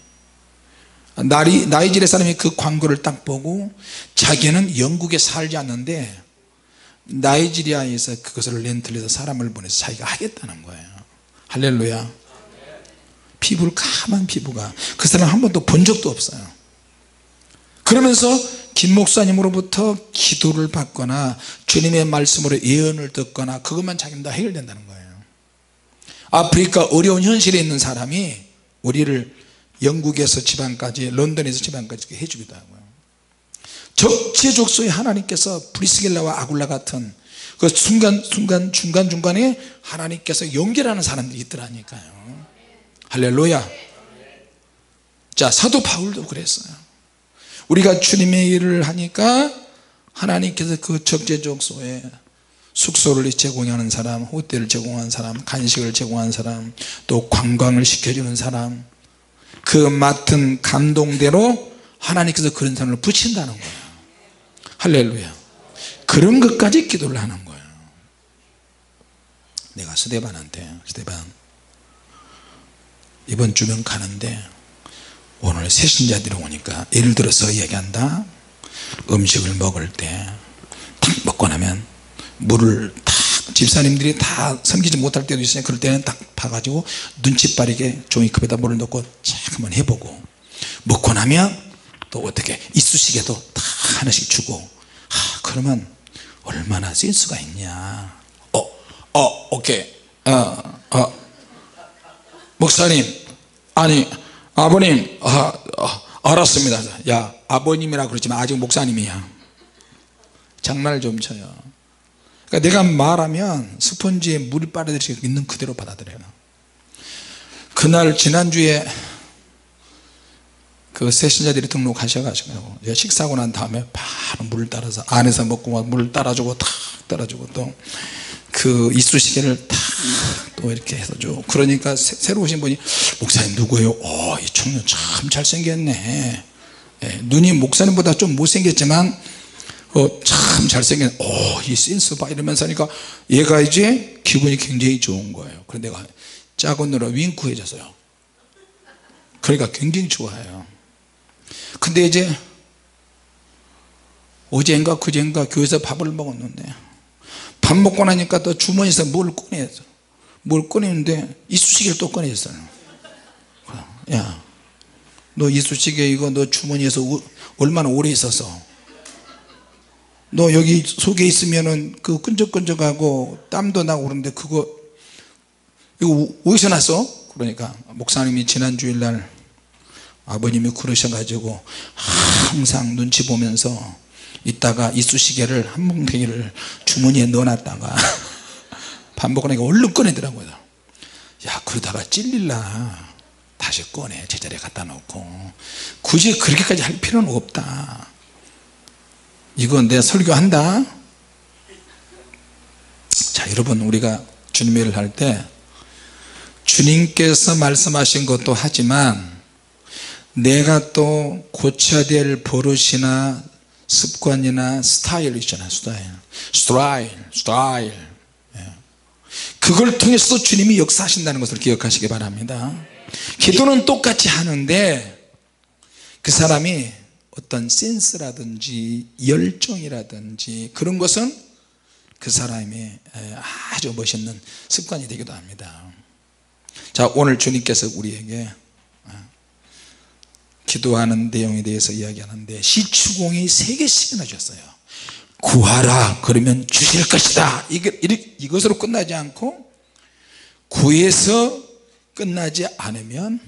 그 광고를 딱 보고 자기는 영국에 살지 않는데 나이지리아에서 그것을 렌트를 해서 사람을 보내서 자기가 하겠다는 거예요. 할렐루야. 피부를 까만 피부가, 그 사람 한 번도 본 적도 없어요. 그러면서 김 목사님으로부터 기도를 받거나 주님의 말씀으로 예언을 듣거나 그것만 자기는 다 해결된다는 거예요. 아프리카 어려운 현실에 있는 사람이 우리를 영국에서 지방까지, 런던에서 지방까지 해주기도 하고요. 적재적소에 하나님께서 브리스길라와 아굴라 같은 그 중간중간에 하나님께서 연결하는 사람들이 있더라니까요. 할렐루야. 자, 사도 바울도 그랬어요. 우리가 주님의 일을 하니까 하나님께서 그 적재적소에 숙소를 제공하는 사람, 호텔을 제공하는 사람, 간식을 제공하는 사람, 또 관광을 시켜주는 사람, 그 맡은 감동대로 하나님께서 그런 사람을 붙인다는 거예요. 할렐루야. 그런 것까지 기도를 하는 거예요. 내가 스데반한테, 스데반 이번 주면 가는데 오늘 새신자들이 오니까, 예를 들어서 얘기한다, 음식을 먹을 때 딱 먹고 나면 물을 딱, 집사님들이 다 섬기지 못할 때도 있으니까 그럴 때는 딱 봐가지고 눈치 빠르게 종이컵에다 물을 넣고 쫙 한번 해보고, 먹고 나면 또 어떻게 이쑤시개도 다 하나씩 주고, 그러면 얼마나 센스가 있냐. 오케이. 목사님, 아니 아버님, 알았습니다. 야, 아버님이라 그러지만 아직 목사님이야. 장난을 좀 쳐요. 그러니까 내가 말하면 스펀지에 물이 빠르듯이 있는 그대로 받아들여요. 그날 지난주에 그 새신자들이 등록하셔가지고 식사하고 난 다음에 바로 물을 따라서 안에서 먹고 물을 따라주고 탁 따라주고, 또 그 이쑤시개를 탁 또 이렇게 해서 줘. 그러니까 새로 오신 분이, 목사님 누구예요? 이 청년 참 잘생겼네. 눈이 목사님보다 좀 못생겼지만 참 잘생긴, 이 센스 봐, 이러면서 하니까 얘가 이제 기분이 굉장히 좋은 거예요. 그런데 내가 작은 누나 윙크 해줬어요. 그러니까 굉장히 좋아해요. 근데 이제 어젠가 그젠가 교회에서 밥을 먹었는데, 밥 먹고 나니까 또 주머니에서 뭘 꺼내서, 뭘 꺼내는데 이쑤시개를 또 꺼내었어요. 야, 너 이쑤시개 이거 너 주머니에서 얼마나 오래 있었어? 너 여기 속에 있으면은 그 끈적끈적하고 땀도 나고 그러는데 그거 이거 어디서 났어? 그러니까 목사님이 지난 주일날 아버님이 그러셔가지고 항상 눈치 보면서 이따가 이쑤시개를 한 뭉탱이를 주머니에 넣어놨다가 반복을 하니까 얼른 꺼내더라고요. 야, 그러다가 찔릴라 다시 꺼내 제자리에 갖다 놓고, 굳이 그렇게까지 할 필요는 없다. 이건 내가 설교한다. 자, 여러분, 우리가 주님의 일을 할 때 주님께서 말씀하신 것도 하지만 내가 또 고쳐야 될 버릇이나 습관이나 스타일 있잖아요. 스타일. 그걸 통해서도 주님이 역사하신다는 것을 기억하시기 바랍니다. 기도는 똑같이 하는데 그 사람이 어떤 센스라든지 열정이라든지 그런 것은 그 사람이 아주 멋있는 습관이 되기도 합니다. 자, 오늘 주님께서 우리에게 기도하는 내용에 대해서 이야기하는데 시추공이 3개씩이나 주셨어요. 구하라 그러면 주실 것이다. 이것으로 끝나지 않고 구해서 끝나지 않으면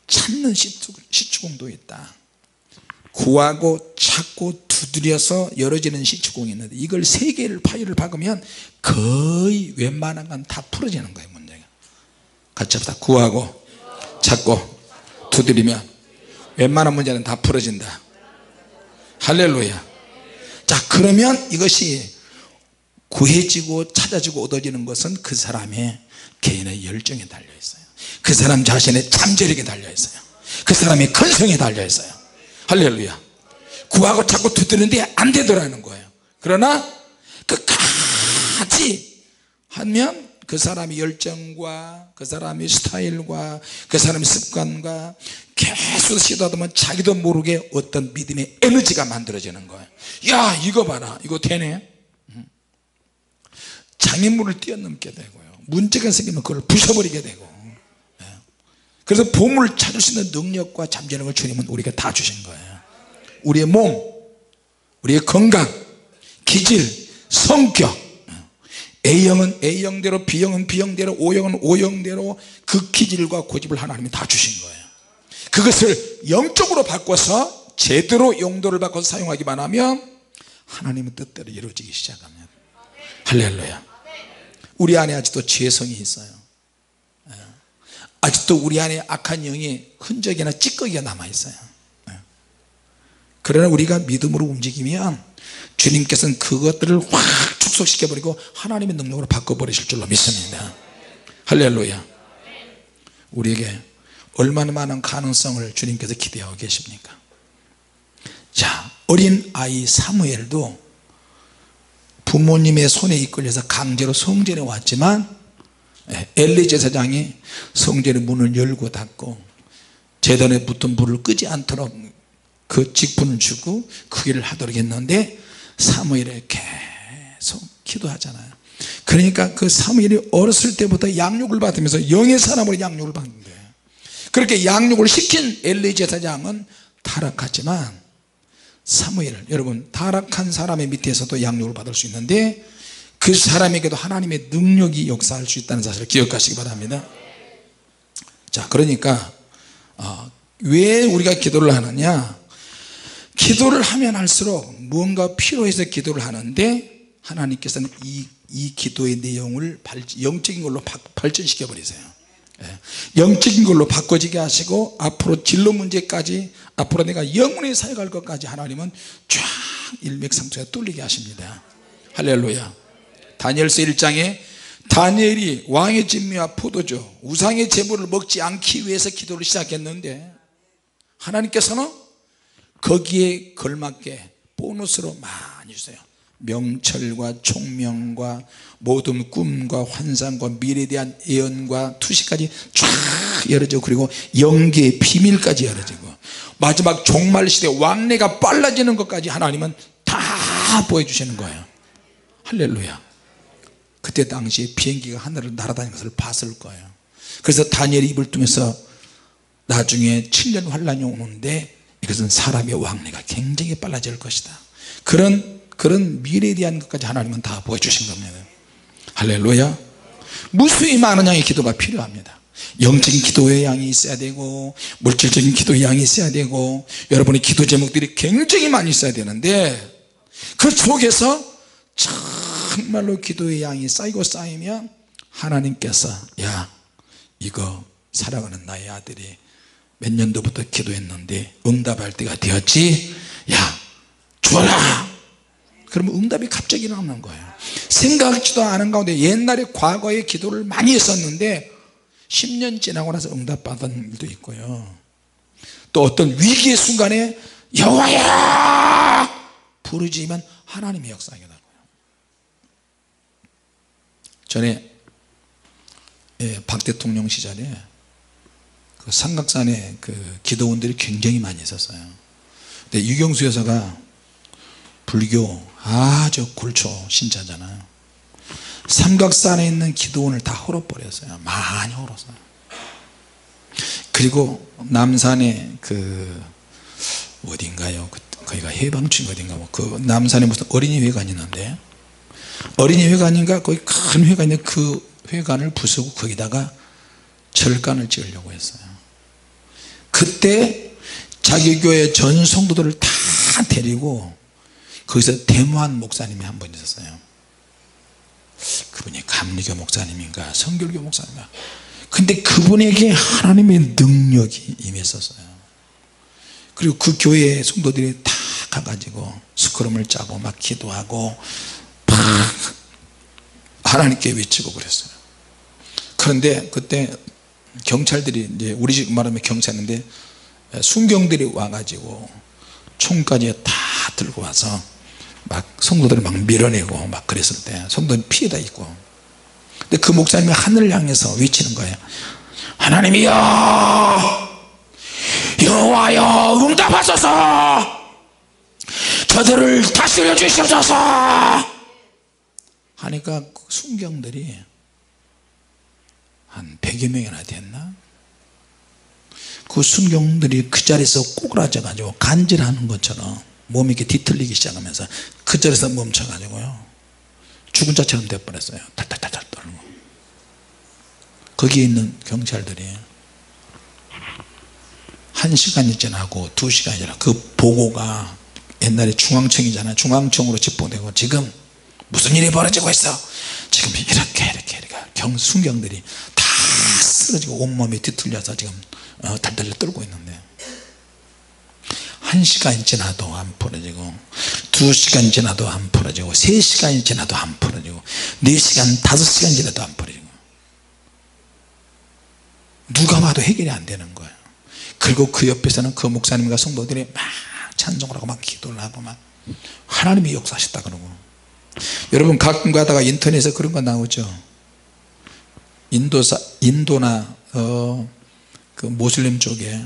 찾는 시추공도 있다. 구하고 찾고 두드려서 열어지는 시추공이 있는데 이걸 3개를 파일을 박으면 거의 웬만한 건 다 풀어지는 거예요. 문제가 같이 합시다. 구하고 찾고 두드리면 웬만한 문제는 다 풀어진다. 할렐루야. 자, 그러면 이것이 구해지고 찾아지고 얻어지는 것은 그 사람의 개인의 열정에 달려있어요. 그 사람 자신의 잠재력에 달려있어요. 그 사람의 근성에 달려있어요. 할렐루야. 구하고 찾고 두드리는데 안 되더라는 거예요. 그러나 끝까지 하면 그 사람의 열정과 그 사람의 스타일과 그 사람의 습관과 계속 시도하다 보면 자기도 모르게 어떤 믿음의 에너지가 만들어지는 거예요. 야, 이거 봐라, 이거 되네. 장애물을 뛰어넘게 되고요, 문제가 생기면 그걸 부숴버리게 되고. 그래서 보물을 찾을 수 있는 능력과 잠재력을 주님은 우리에게 다 주신 거예요. 우리의 몸, 우리의 건강, 기질, 성격, A형은 A형대로, B형은 B형대로, O형은 O형대로 그 기질과 고집을 하나님이 다 주신 거예요. 그것을 영적으로 바꿔서 제대로 용도를 바꿔서 사용하기만 하면 하나님의 뜻대로 이루어지기 시작합니다. 할렐루야. 우리 안에 아직도 죄성이 있어요. 아직도 우리 안에 악한 영이 흔적이나 찌꺼기가 남아있어요. 그러나 우리가 믿음으로 움직이면 주님께서는 그것들을 확 축소시켜버리고 하나님의 능력으로 바꿔버리실 줄로 믿습니다. 할렐루야. 우리에게 얼마나 많은 가능성을 주님께서 기대하고 계십니까? 자, 어린 아이 사무엘도 부모님의 손에 이끌려서 강제로 성전에 왔지만 엘리 제사장이 성전의 문을 열고 닫고 제단에 붙은 불을 끄지 않도록 그 직분을 주고 그 일을 하도록 했는데 사무엘이 계속 기도하잖아요. 그러니까 그 사무엘이 어렸을 때부터 양육을 받으면서 영의 사람으로 양육을 받는데, 그렇게 양육을 시킨 엘리 제사장은 타락하지만 사무엘, 여러분, 타락한 사람의 밑에서도 양육을 받을 수 있는데 그 사람에게도 하나님의 능력이 역사할 수 있다는 사실을 기억하시기 바랍니다. 자, 그러니까 왜 우리가 기도를 하느냐? 기도를 하면 할수록 무언가 필요해서 기도를 하는데 하나님께서는 이 기도의 내용을 영적인 걸로 발전시켜 버리세요. 영적인 걸로 바꿔지게 하시고 앞으로 진로 문제까지, 앞으로 내가 영원히 사역할 것까지 하나님은 쫙 일맥상통해 뚫리게 하십니다. 할렐루야. 다니엘서 1장에 다니엘이 왕의 진미와 포도주, 우상의 제물을 먹지 않기 위해서 기도를 시작했는데 하나님께서는 거기에 걸맞게 보너스로 많이 주세요. 명철과 총명과 모든 꿈과 환상과 미래에 대한 예언과 투시까지 쫙 열어지고, 그리고 영계의 비밀까지 열어지고, 마지막 종말 시대 왕래가 빨라지는 것까지 하나님은 다 보여주시는 거예요. 할렐루야. 그때 당시에 비행기가 하늘을 날아다니는 것을 봤을 거예요. 그래서 다니엘의 입을 통해서 나중에 7년 환란이 오는데 이것은 사람의 왕래가 굉장히 빨라질 것이다, 그런 미래에 대한 것까지 하나님은 다 보여주신 겁니다. 할렐루야. 무수히 많은 양의 기도가 필요합니다. 영적인 기도의 양이 있어야 되고 물질적인 기도의 양이 있어야 되고 여러분의 기도 제목들이 굉장히 많이 있어야 되는데 그 속에서 정말로 기도의 양이 쌓이고 쌓이면 하나님께서 야 이거 사랑하는 나의 아들이 몇 년도부터 기도했는데 응답할 때가 되었지 야 줘라 그러면 응답이 갑자기 일어나는 거예요. 생각지도 않은 가운데 옛날에 과거에 기도를 많이 했었는데 10년 지나고 나서 응답받은 일도 있고요. 또 어떤 위기의 순간에 여호와야 부르짖으면 하나님의 역사하게 되고요. 전에 박 대통령 시절에 그 삼각산에 그 기도원들이 굉장히 많이 있었어요. 근데 유경수 여사가 불교 아주 굴초 신자잖아요. 삼각산에 있는 기도원을 다 헐어버렸어요. 많이 헐었어요. 그리고 남산에 그 어딘가요? 거기가 해방촌 어딘가 뭐 그 남산에 무슨 어린이 회관이 있는데 어린이 회관인가 거기 큰 회관인데 그 회관을 부수고 거기다가 절간을 지으려고 했어요. 그때 자기 교회 전 성도들을 다 데리고 거기서 대모한 목사님이 한 분 있었어요. 그분이 감리교 목사님인가 성결교 목사님인가 근데 그분에게 하나님의 능력이 임했었어요. 그리고 그 교회 성도들이 다 가가지고 스크럼을 짜고 막 기도하고 막 하나님께 외치고 그랬어요. 그런데 그때 경찰들이 이제 우리 집 말하면 경찰인데 순경들이 와가지고 총까지 다 들고 와서 막 성도들을 막 밀어내고 막 그랬을 때 성도는 피해다 있고 근데 그 목사님이 하늘을 향해서 외치는 거예요. 하나님이여 여호와여 응답하소서 저들을 다스려 주시옵소서 하니까 그 순경들이 한 100여 명이나 됐나 그 순경들이 그 자리에서 꼬그라져 가지고 간질하는 것처럼 몸이 이렇게 뒤틀리기 시작하면서 그 자리에서 멈춰 가지고요 죽은 자처럼 돼버렸어요. 탈탈탈탈 떨고 거기에 있는 경찰들이 1시간이 지나고 2시간이 지나고 그 보고가 옛날에 중앙청이잖아요. 중앙청으로 집보되고 지금 무슨 일이 벌어지고 있어 지금 이렇게 순경들이 다 쓰러지고 온몸이 뒤틀려서 지금 달달 떨고 있는데 1시간이 지나도 안 풀어지고 2시간 지나도 안 풀어지고 3시간이 지나도 안 풀어지고 4시간 5시간 지나도 안 풀어지고 누가 봐도 해결이 안 되는 거예요. 그리고 그 옆에서는 그 목사님과 성도들이 막 찬송을 하고 막 기도를 하고 막 하나님이 역사하셨다 그러고 여러분 가끔 가다가 인터넷에 그런 거 나오죠. 인도나 그 모슬림 쪽에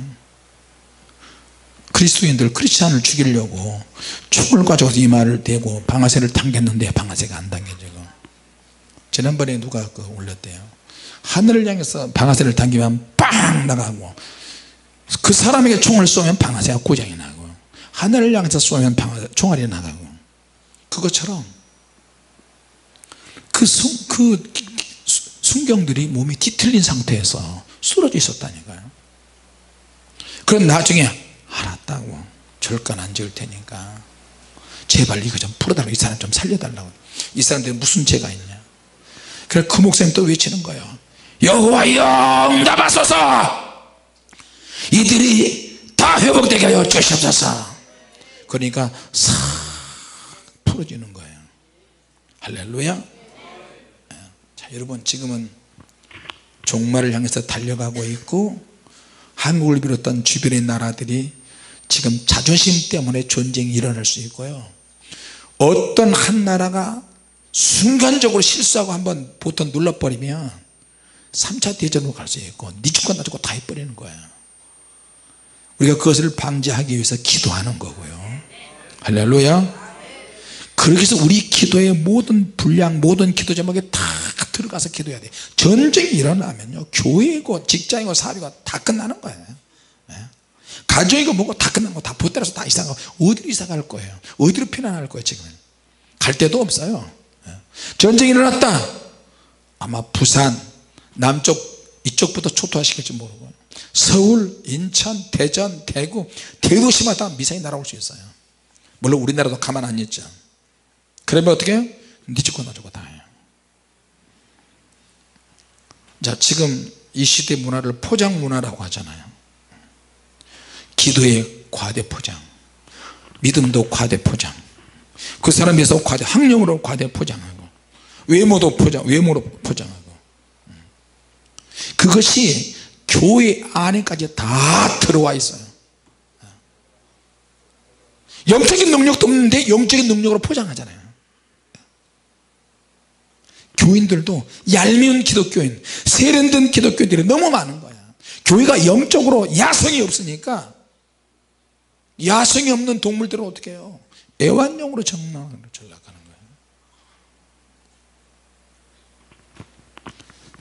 그리스도인들 크리스찬을 죽이려고 총을 가져와서 이마를 대고 방아쇠를 당겼는데 방아쇠가 안 당겨지고 지난번에 누가 그 올렸대요. 하늘을 향해서 방아쇠를 당기면 빵 나가고 그 사람에게 총을 쏘면 방아쇠가 고장이 나고 하늘을 향해서 쏘면 총알이 나가고 그것처럼 그 순경들이 몸이 뒤틀린 상태에서 쓰러져 있었다니까요. 그럼 나중에 알았다고 절간 안 지을 테니까 제발 이거 좀 풀어달라고 이 사람 좀 살려달라고 이 사람들이 무슨 죄가 있냐 그래서 그 목사님 또 외치는 거예요. 여호와여 응답하소서 이들이 다 회복되게 하여 주시옵소서. 그러니까 싹 풀어지는 거예요. 할렐루야. 자, 여러분 지금은 종말을 향해서 달려가고 있고 한국을 비롯한 주변의 나라들이 지금 자존심 때문에 전쟁이 일어날 수 있고요 어떤 한 나라가 순간적으로 실수하고 한번 보통 눌러버리면 3차 대전으로 갈 수 있고 네 죽고 나 죽고 다 해버리는 거예요. 우리가 그것을 방지하기 위해서 기도하는 거고요. 할렐루야. 그렇게 해서 우리 기도의 모든 분량 모든 기도 제목에 다 들어가서 기도해야 돼. 전쟁이 일어나면요 교회고 직장이고 사회가 다 끝나는 거예요. 가정이고 뭐고 다 끝난 거 다 보따라서 다 이사가고 어디로 이사갈 거예요. 어디로 피난할 거예요. 지금 갈 데도 없어요. 전쟁이 일어났다. 아마 부산 남쪽 이쪽부터 초토화시킬지 모르고 서울, 인천, 대전, 대구 대도시마다 미사일이 날아올 수 있어요. 물론 우리나라도 가만 안 있죠. 그러면 어떻게 해요? 네 죽고 나 죽고 다 해요. 자, 지금 이 시대 문화를 포장 문화라고 하잖아요. 기도의 과대 포장, 믿음도 과대 포장, 그 사람에 비해서 과대, 학력으로 과대 포장하고, 외모로 포장하고, 그것이 교회 안에까지 다 들어와 있어요. 영적인 능력도 없는데 영적인 능력으로 포장하잖아요. 교인들도 얄미운 기독교인, 세련된 기독교인들이 너무 많은 거야. 교회가 영적으로 야성이 없으니까, 야성이 없는 동물들은 어떻게 해요? 애완용으로 전락하는 거예요.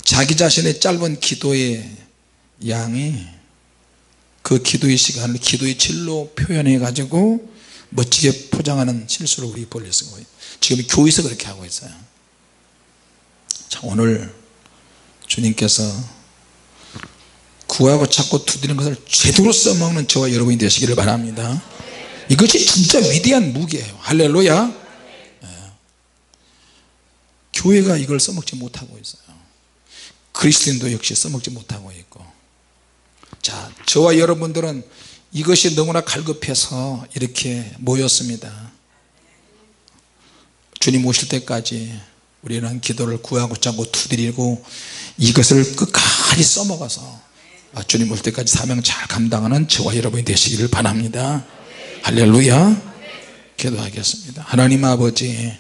자기 자신의 짧은 기도의 양이 그 기도의 시간을 기도의 질로 표현해 가지고 멋지게 포장하는 실수를 우리 벌렸은 거예요. 지금 교회에서 그렇게 하고 있어요. 자, 오늘 주님께서 구하고 찾고 두드리는 것을 제대로 써먹는 저와 여러분이 되시기를 바랍니다. 이것이 진짜 위대한 무기예요. 할렐루야. 네. 교회가 이걸 써먹지 못하고 있어요. 그리스도인도 역시 써먹지 못하고 있고, 자, 저와 여러분들은 이것이 너무나 갈급해서 이렇게 모였습니다. 주님 오실 때까지 우리는 기도를 구하고 찾고 두드리고 이것을 끝까지 써먹어서 주님 올 때까지 사명 잘 감당하는 저와 여러분이 되시기를 바랍니다. 할렐루야. 기도하겠습니다. 하나님 아버지,